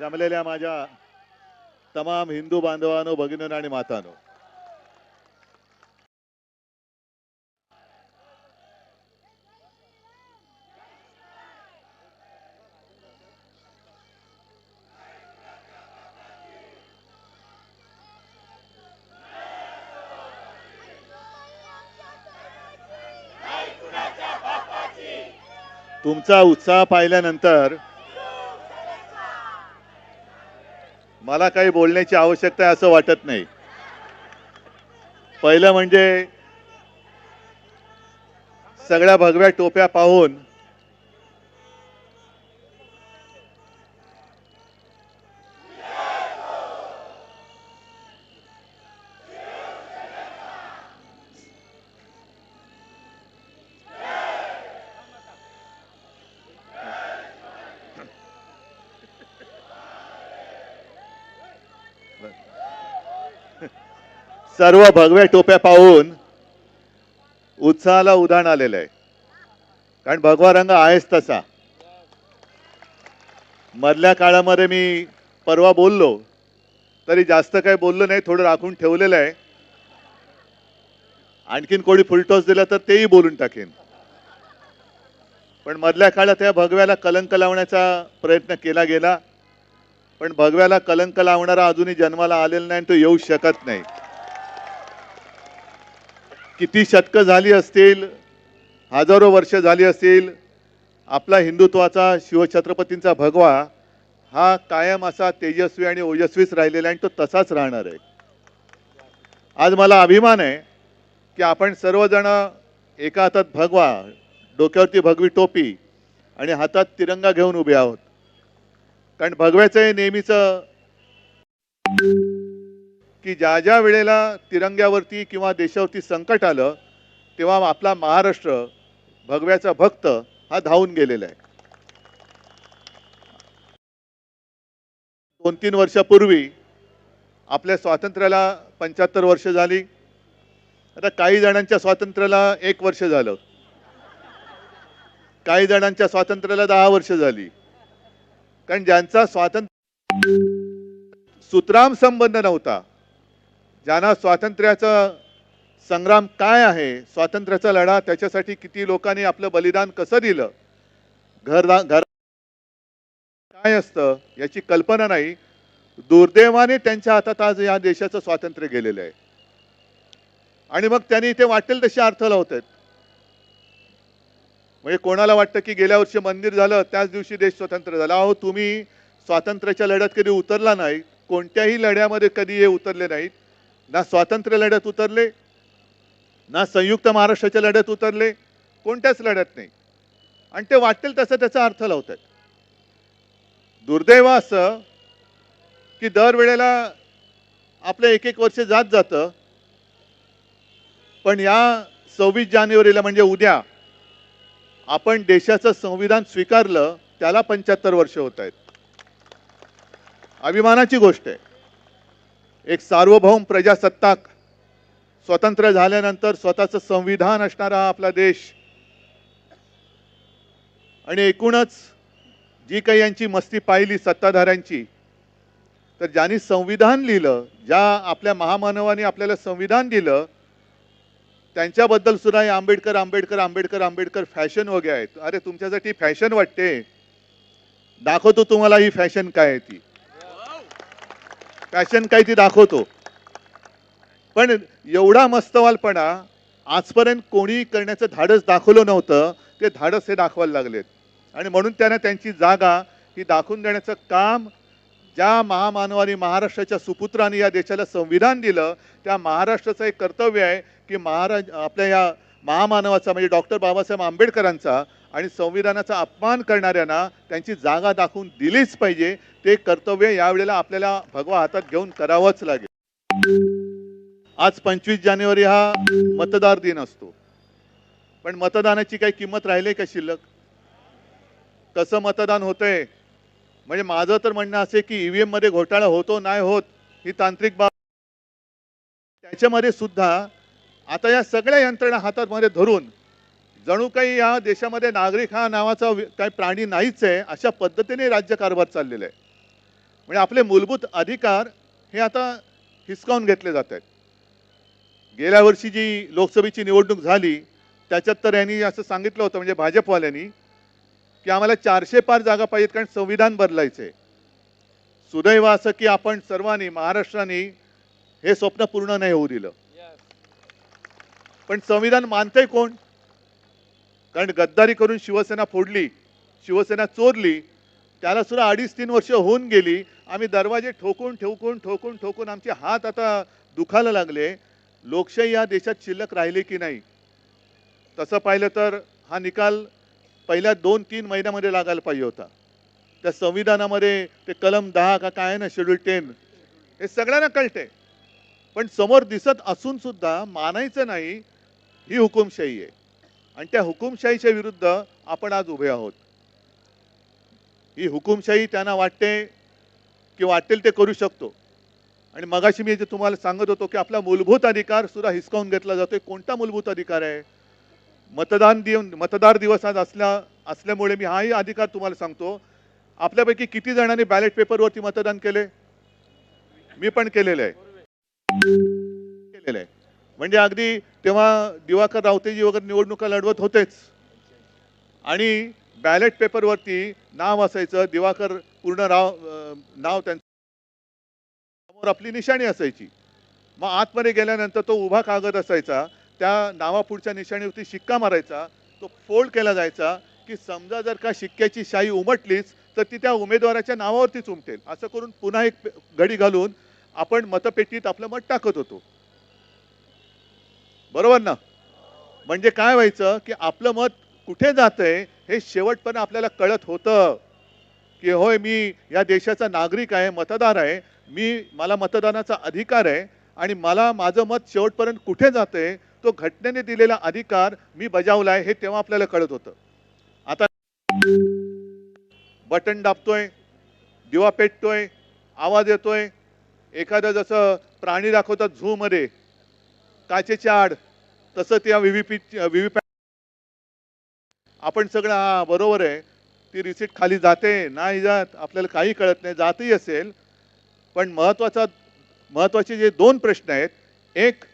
जमलेल्या माझ्या तमाम हिंदू बांधवांनो, भगिनींनो आणि मातांनो, तुमचा उत्साह पाहिल्यानंतर मला काही बोलण्याची आवश्यकता आहे असं वाटत नाही. पहिलं म्हणजे सगळ्या भगव्या टोप्या पाहून सर्व भगव्या टोप्या पाहून उत्साहाला उधाण आलेलं आहे. कारण भगवा रंग आहेच तसा. मधल्या काळामध्ये मी परवा बोललो तरी जास्त काही बोललो नाही, थोडं राखून ठेवलेलं आहे. आणखीन कोणी फुलटॉस दिला तर तेही बोलून टाकेन. पण मधल्या काळात त्या भगव्याला कलंक लावण्याचा प्रयत्न केला गेला, पण भगव्याला कलंक लावणारा अजूनही जन्माला आलेला नाही, तो येऊ शकत नाही. किती शतकं झाली असतील, हजारो वर्ष झाली असतील, आपला हिंदुत्वाचा शिवछत्रपतींचा भगवा हा कायम असा तेजस्वी आणि ओजस्वीच राहिलेला आहे आणि तो तसाच राहणार आहे. आज मला अभिमान आहे की आपण सर्वजण एका हातात भगवा, डोक्यावरती भगवी टोपी आणि हातात तिरंगा घेऊन उभे आहोत. कारण भगव्याचं हे नेहमीचं की ज्या ज्या वेळेला तिरंग्यावरती किंवा देशावरती संकट आलं तेव्हा आपला महाराष्ट्र भगव्याचा भक्त हा धावून गेलेला आहे. 2-3 वर्षापूर्वी आपल्या स्वातंत्र्याला 75 वर्ष झाली. आता काही जणांच्या स्वातंत्र्याला 1 वर्ष झालं, काही जणांच्या स्वातंत्र्याला 10 वर्ष झाली. कारण ज्यांचा स्वातंत्र्य सुतराम संबंध नव्हता, ज्यांना स्वातंत्र्याचा संग्राम काय आहे, स्वातंत्र्याचा लढा, त्याच्यासाठी किती लोकांनी आपलं बलिदान कसं दिलं, घर काय असतं याची कल्पना नाही, दुर्दैवाने त्यांच्या हातात आज या देशाचं स्वातंत्र्य गेलेलं आहे. आणि मग त्यांनी ते वाटेल तसे अर्थ लावतात. म्हणजे कोणाला वाटतं की गेल्या वर्षी मंदिर झालं त्याच दिवशी देश स्वतंत्र झाला. अहो, तुम्ही स्वातंत्र्याच्या लढ्यात कधी उतरला नाही, कोणत्याही लढ्यामध्ये कधी हे उतरले नाहीत. ना स्वातंत्र्य लढ्यात उतरले, ना संयुक्त महाराष्ट्राच्या लढ्यात उतरले, कोणत्याच लढ्यात नाही. आणि ते वाटेल तसं त्याचा अर्थ लावतात. दुर्दैव असं की दरवेळेला आपलं 1-1 वर्ष जात जातं, पण या 26 जानेवारीला म्हणजे उद्या आपण देशाचं संविधान स्वीकारलं, त्याला 75 वर्ष होत आहेत. अभिमानाची गोष्ट आहे. एक सार्वभौम प्रजासत्ताक स्वतंत्र झाल्यानंतर स्वतःचं संविधान असणारा हा आपला देश. आणि एकूणच जी काही यांची मस्ती पाहिली सत्ताधाऱ्यांची, तर ज्यांनी संविधान लिहिलं, ज्या आपल्या महामानवांनी आपल्याला संविधान दिलं, त्यांच्याबद्दल सुद्धा हे आंबेडकर आंबेडकर आंबेडकर आंबेडकर फॅशन वगैरे आहेत. अरे, तुमच्यासाठी फॅशन वाटते, दाखवतो तुम्हाला ही फॅशन काय आहे. ती फॅशन काय ती दाखवतो. पण एवढा मस्तवालपणा आजपर्यंत कोणी करण्याचं धाडस दाखवलं नव्हतं, ते धाडस हे दाखवायला लागलेत. आणि म्हणून त्यांना त्यांची जागा ही दाखवून देण्याचं काम ज्या महामानवानी महाराष्ट्राच्या सुपुत्रांनी या देशाला संविधान दिलं, त्या महाराष्ट्राचं एक कर्तव्य आहे की आपल्या या महामानवाचा म्हणजे डॉक्टर बाबासाहेब आंबेडकरांचा आणि संविधानाचा अपमान करणाऱ्यांना त्यांची जागा दाखवून दिलीच पाहिजे. ते कर्तव्य यावेळेला आपल्याला भगवा हातात घेऊन करावंच लागेल. आज 25 जानेवारी हा मतदार दिन असतो, पण मतदानाची काही किंमत राहिली का शिल्लक? कसं मतदान होतंय? म्हणजे माझं तर म्हणणं असे की ईव्हीएम मध्ये घोटाळा होतो नाही होत ही तांत्रिक बाब, त्याच्यामध्ये सुद्धा आता या सगळ्या यंत्रणा हातामध्ये धरून जणू काही या देशामध्ये नागरिक हा नावाचा काही प्राणी नाहीच आहे, अशा पद्धतीने राज्यकारभार चाललेला आहे. म्हणजे आपले मूलभूत अधिकार हे आता हिसकावून घेतले जात आहेत. गेल्या वर्षी जी लोकसभेची निवडणूक झाली त्याच्यात तर यांनी असं सांगितलं होतं, म्हणजे भाजपवाल्यांनी, की आम्हाला 400 पार जागा पाहिजेत कारण संविधान बदलायचे. सुदैव असं की आपण सर्वांनी, महाराष्ट्राने हे स्वप्न पूर्ण नाही होऊ दिलं. पण संविधान मानतंय कोण? कारण गद्दारी करून शिवसेना फोडली, शिवसेना चोरली, त्याला सुद्धा 2.5-3 वर्ष होऊन गेली. आम्ही दरवाजे ठोकून ठोकून ठोकून ठोकून आमचे हात आता दुखायला लागले. लोकशाही या देशात शिल्लक राहिली की नाही? तसं पाहिलं तर हा निकाल पहिल्या 2-3 महिन्यामध्ये लागायला पाहिजे होता. त्या संविधानामध्ये ते कलम 10 का काय आहे ना, शेड्यूल 10, हे सगळ्यांना कळतंय. पण समोर दिसत असून सुद्धा मानायचं नाही, ही हुकुमशाही आहे. आणि त्या हुकुमशाहीच्या विरुद्ध आपण आज उभे आहोत. ही हुकुमशाही त्यांना वाटते की वाटेल ते करू शकतो. आणि मगाशी मी जे तुम्हाला सांगत होतो की आपला मूलभूत अधिकार सुद्धा हिसकावून घेतला जातोय. कोणता मूलभूत अधिकार आहे? मतदार दिवस आज असल्यामुळे मी हाही अधिकार तुम्हाला सांगतो. आपल्यापैकी किती जणांनी बॅलेट पेपरवरती मतदान केले? मी पण केलेलं आहे. केलेलं आहे. म्हणजे अगदी तेव्हा दिवाकर रावतेजी वगैरे निवडणुका लढवत होतेच आणि बॅलेट पेपरवरती नाव असायचं दिवाकर पूर्ण नाव त्यांचं, समोर आपली निशाणी असायची. मग आतमध्ये गेल्यानंतर तो उभा कागद असायचा, त्या नावापुढच्या निशाणीवरती शिक्का मारायचा, तो फोल्ड केला जायचा की समजा जर का शिक्क्याची शाई उमटलीच तर ती त्या उमेदवाराच्या नावावरतीच उमटेल. असं करून पुन्हा एक घडी घालून आपण मतपेटीत आपलं मत टाकत होतो. बरोबर ना? म्हणजे काय व्हायचं की आपलं मत कुठे जातंय हे शेवटपर्यंत आपल्याला कळत होतं की होय, मी या देशाचा नागरिक आहे, मतदार आहे, मला मतदानाचा अधिकार आहे आणि मला माझं मत शेवटपर्यंत कुठे जातंय, तो घटनेने दिलेला अधिकार मी बजावलाय, हे तेव्हा आपल्याला कळत होतं. आता बटन दाबतोय, दिवा पेटतोय, आवाज येतोय, एखादं जसं प्राणी दाखवतात झू मध्ये काचेच्या आड, तसं त्या व्हीव्हीपॅट आपण सगळं हा बरोबर आहे, ती रिसीट खाली जाते नाही जात आपल्याला काही कळत नाही, जातही असेल. पण महत्वाचे जे 2 प्रश्न आहेत, एक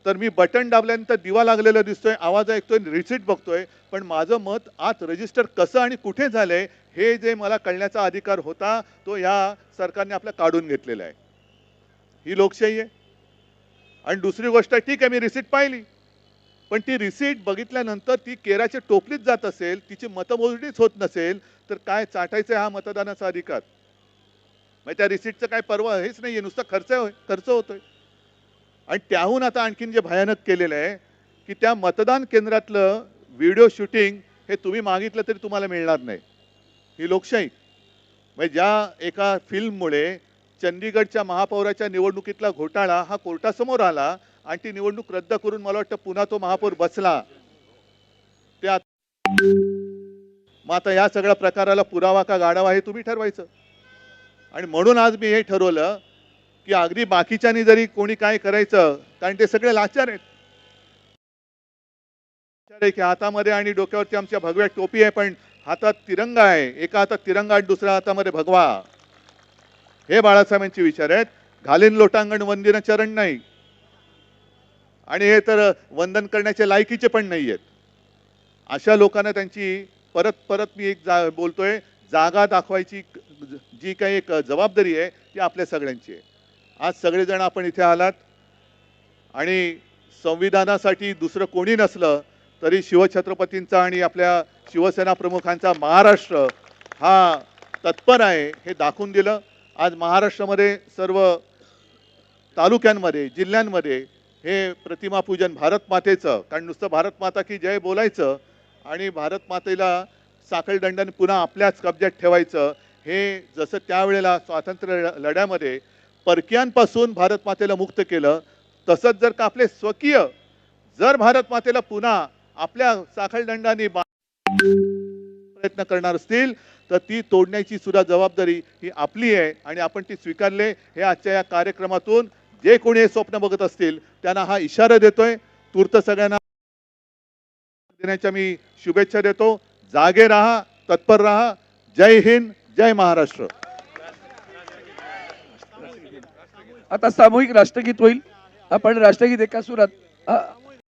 तर मी बटन दाबल्यानंतर दिवा लागलेला दिसतोय, आवाज ऐकतोय, रिसीट बघतोय, पण माझं मत आत रजिस्टर कसं आणि कुठे झालंय हे जे मला कळण्याचा अधिकार होता तो या सरकारने आपला काढून घेतलेला आहे. ही लोकशाही आहे. आणि दुसरी गोष्ट, ठीक आहे मी रिसीट पाहिली, पण ती रिसीट बघितल्यानंतर ती केराच्या टोपलीत जात असेल, तिची मतमोजणीच होत नसेल, तर काय चाटायचं हा मतदानाचा अधिकार? मग त्या रिसीटचं काय परवा हेच नाहीये, नुसतं खर्च होतोय. आणि त्याहून आता आणखीन जे भयानक केलेलं आहे की त्या मतदान केंद्रातलं व्हिडिओ शूटिंग हे तुम्ही मागितलं तरी तुम्हाला मिळणार नाही. ही लोकशाही. म्हणजे ज्या एका फिल्ममुळे चंदीगडच्या महापौराच्या निवडणुकीतला घोटाळा हा कोर्टासमोर आला आणि ती निवडणूक रद्द करून मला वाटतं पुन्हा तो महापौर बसला. ते मग आता या सगळ्या प्रकाराला पुरावा का गाढवा हे तुम्ही ठरवायचं. आणि म्हणून आज मी हे ठरवलं की अगदी बाकीच्यांनी जरी कोणी काय करायचं, कारण ते सगळे लाचार आहेत की हातामध्ये आणि डोक्यावरती आमच्या भगव्या टोपी आहे, पण हातात तिरंगा आहे, एका हातात तिरंगा आणि दुसऱ्या हातामध्ये भगवा. हे बाळासाहेबांचे विचार आहेत. घालीन लोटांगण वंदिन चरण नाही, आणि हे तर वंदन करण्याच्या लायकीचे पण नाही आहेत. अशा लोकांना त्यांची परत परत मी एक बोलतोय, जागा दाखवायची जी काही एक जबाबदारी आहे ती आपल्या सगळ्यांची आहे. आज सगळेजण आपण इथे आलात आणि संविधानासाठी दुसरं कोणी नसलं तरी शिवछत्रपतींचा आणि आपल्या शिवसेना प्रमुखांचा महाराष्ट्र हा तत्पर आहे हे दाखवून दिलं. आज महाराष्ट्रामध्ये सर्व तालुक्यांमध्ये, जिल्ह्यांमध्ये हे प्रतिमा पूजन भारत मातेचं, कारण नुसतं भारत माता की जय बोलायचं आणि भारत मातेला साखळदंडाने पुन्हा आपल्याच कब्जात ठेवायचं, हे जसं त्यावेळेला स्वातंत्र्य लढ्यामध्ये परकीयांपासून भारत मातेला मुक्त केलं, तसंच जर का आपले स्वकीय जर भारत मातेला पुन्हा आपल्या साखळदंडाने प्रयत्न करणार असतील तर ती तोडण्याची सुद्धा जबाबदारी ही आपली आहे आणि आपण ती स्वीकारले. हे आजच्या या कार्यक्रमातून जे कोणी हे स्वप्न बघत असतील त्यांना हा इशारा देतोय. तूर्त सगळ्यांना करण्याच्या मी शुभेच्छा देतो. जागे राहा, तत्पर राहा. जय हिंद, जय महाराष्ट्र. आता सामूहिक राष्ट्रगीत होईल. आपण राष्ट्रगीत एका सुरात